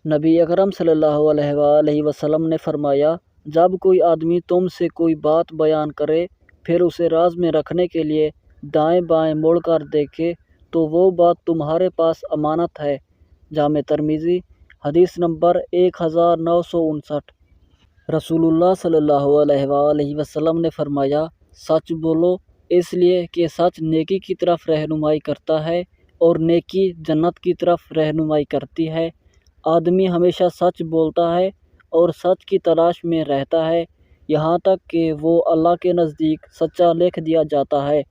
نبی اکرم صلی اللہ علیہ وآلہ وسلم نے فرمایا، جب کوئی آدمی تم سے کوئی بات بیان کرے پھر اسے راز میں رکھنے کے لیے دائیں بائیں مڑ کر دیکھے تو وہ بات تمہارے پاس امانت ہے۔ جامع ترمذی حدیث نمبر 1959۔ رسول اللہ صلی اللہ علیہ وآلہ وسلم نے فرمایا، سچ بولو، اس لیے کہ سچ نیکی کی طرف رہنمائی کرتا ہے اور نیکی جنت کی طرف رہنمائی کرتی ہے۔ آدمی ہمیشہ سچ بولتا ہے اور سچ کی تلاش میں رہتا ہے یہاں تک کہ وہ اللہ کے نزدیک سچا لکھ دیا جاتا ہے۔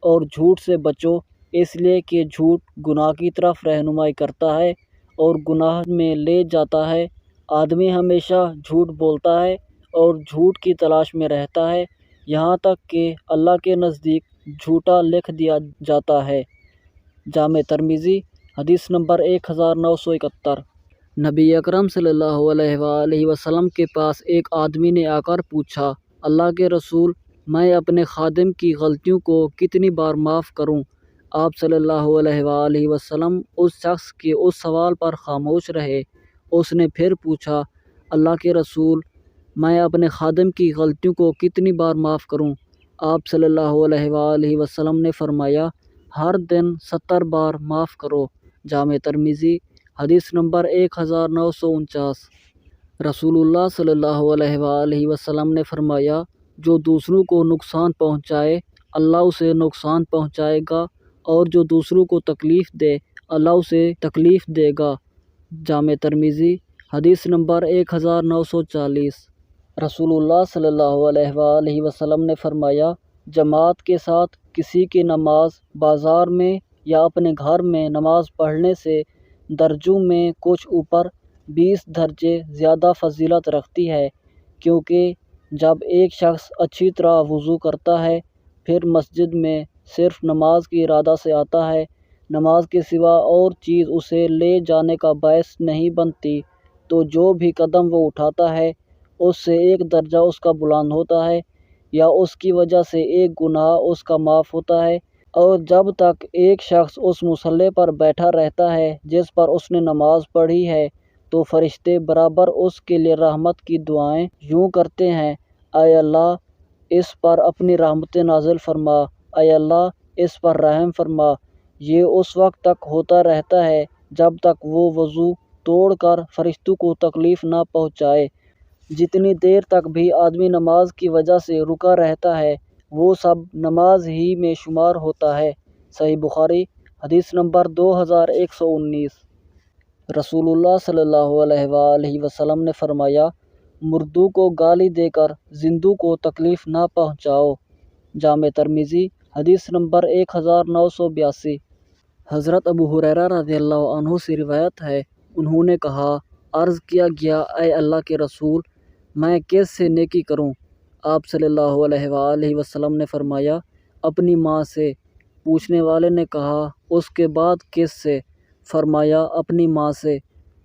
اور جھوٹ سے بچو، اس لیے کہ جھوٹ گناہ کی طرف رہنمائی کرتا ہے اور گناہ میں لے جاتا ہے۔ آدمی ہمیشہ جھوٹ بولتا ہے اور جھوٹ کی تلاش میں رہتا ہے یہاں تک کہ اللہ کے نزدیک جھوٹا لکھ دیا جاتا ہے۔ جامع ترمذی حدیث نمبر 1971۔ نبی اکرم صلی اللہ علیہ وآلہ وسلم کے پاس ایک آدمی نے آ کر پوچھا، اللہ کے رسول، میں اپنے خادم کی غلطیوں کو کتنی بار معاف کروں؟ آپ صلی اللہ علیہ وآلہ وسلم اس شخص کے اس سوال پر خاموش رہے۔ اس نے پھر پوچھا، اللہ کے رسول، میں اپنے خادم کی غلطیوں کو کتنی بار معاف کروں؟ آپ صلی اللہ علیہ وآلہ وسلم نے فرمایا، ہر دن 70 بار معاف کرو۔ جامع ترمذی حدیث نمبر 1949۔ رسول اللہ صلی اللہ علیہ وآلہ وسلم نے فرمایا، جو دوسروں کو نقصان پہنچائے اللہ اسے نقصان پہنچائے گا اور جو دوسروں کو تکلیف دے اللہ اسے تکلیف دے گا۔ جامع ترمذی حدیث نمبر 1940۔ رسول اللہ صلی اللہ علیہ وآلہ وسلم نے فرمایا، جماعت کے ساتھ کسی کی نماز بازار میں یا اپنے گھر میں نماز پڑھنے سے درجوں میں کچھ اوپر 20 درجے زیادہ فضیلت رکھتی ہے، کیونکہ جب ایک شخص اچھی طرح وضو کرتا ہے پھر مسجد میں صرف نماز کے ارادہ سے آتا ہے، نماز کے سوا اور چیز اسے لے جانے کا باعث نہیں بنتی، تو جو بھی قدم وہ اٹھاتا ہے اس سے ایک درجہ اس کا بلند ہوتا ہے یا اس کی وجہ سے ایک گناہ اس کا معاف ہوتا ہے۔ اور جب تک ایک شخص اس مصلی پر بیٹھا رہتا ہے جس پر اس نے نماز پڑھی ہے تو فرشتے برابر اس کے لیے رحمت کی دعائیں یوں کرتے ہیں، اے اللہ اس پر اپنی رحمتیں نازل فرما، اے اللہ اس پر رحم فرما۔ یہ اس وقت تک ہوتا رہتا ہے جب تک وہ وضو توڑ کر فرشتوں کو تکلیف نہ پہنچائے۔ جتنی دیر تک بھی آدمی نماز کی وجہ سے رکا رہتا ہے وہ سب نماز ہی میں شمار ہوتا ہے۔ صحیح بخاری حدیث نمبر 2119۔ رسول اللہ صلی اللہ علیہ وآلہ وسلم نے فرمایا، مردوں کو گالی دے کر زندوں کو تکلیف نہ پہنچاؤ۔ جامع ترمذی حدیث نمبر 1982۔ حضرت ابو ہریرہ رضی اللہ عنہ سے روایت ہے، انہوں نے کہا، عرض کیا گیا، اے اللہ کے رسول، میں کس سے نیکی کروں؟ آپ صلی اللہ علیہ وآلہ وسلم نے فرمایا، اپنی ماں سے۔ پوچھنے والے نے کہا، اس کے بعد کس سے؟ فرمایا، اپنی ماں سے۔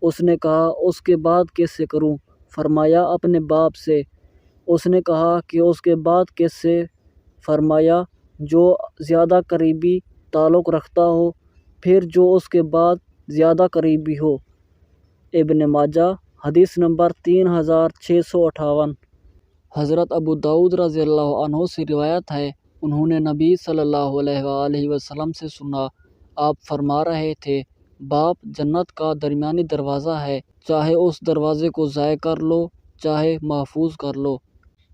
اس نے کہا، اس کے بعد کس سے کروں؟ فرمایا، اپنے باپ سے۔ اس نے کہا کہ اس کے بعد کس سے؟ فرمایا، جو زیادہ قریبی تعلق رکھتا ہو، پھر جو اس کے بعد زیادہ قریبی ہو۔ ابن ماجہ حدیث نمبر 3658۔ حضرت ابو داؤد رضی اللہ عنہ سے روایت ہے، انہوں نے نبی صلی اللہ علیہ وآلہ وسلم سے سنا، آپ فرما رہے تھے، باپ جنت کا درمیانی دروازہ ہے، چاہے اس دروازے کو ضائع کر لو چاہے محفوظ کر لو۔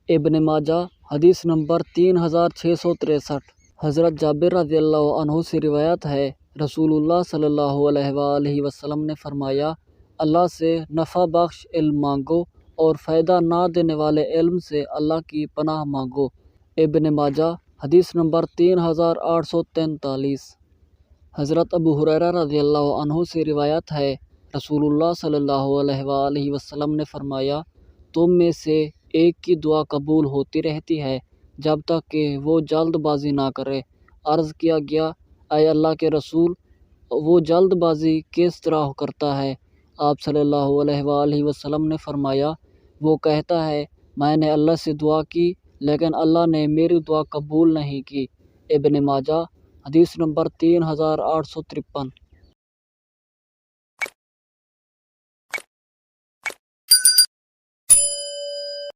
ابن ماجہ حدیث نمبر 3663۔ حضرت جابر رضی اللہ عنہ سے روایت ہے، رسول اللہ صلی اللہ علیہ وآلہ وسلم نے فرمایا، اللہ سے نفع بخش علم مانگو اور فائدہ نہ دینے والے علم سے اللہ کی پناہ مانگو۔ ابن ماجہ حدیث نمبر 3843۔ حضرت ابو ہریرہ رضی اللہ عنہ سے روایت ہے، رسول اللہ صلی اللہ علیہ وآلہ وسلم نے فرمایا، تم میں سے ایک کی دعا قبول ہوتی رہتی ہے جب تک کہ وہ جلد بازی نہ کرے۔ عرض کیا گیا، اے اللہ کے رسول، وہ جلد بازی کس طرح کرتا ہے؟ آپ صلی اللہ علیہ وآلہ وسلم نے فرمایا، وہ کہتا ہے، میں نے اللہ سے دعا کی لیکن اللہ نے میری دعا قبول نہیں کی۔ ابن ماجہ حدیث نمبر 3853۔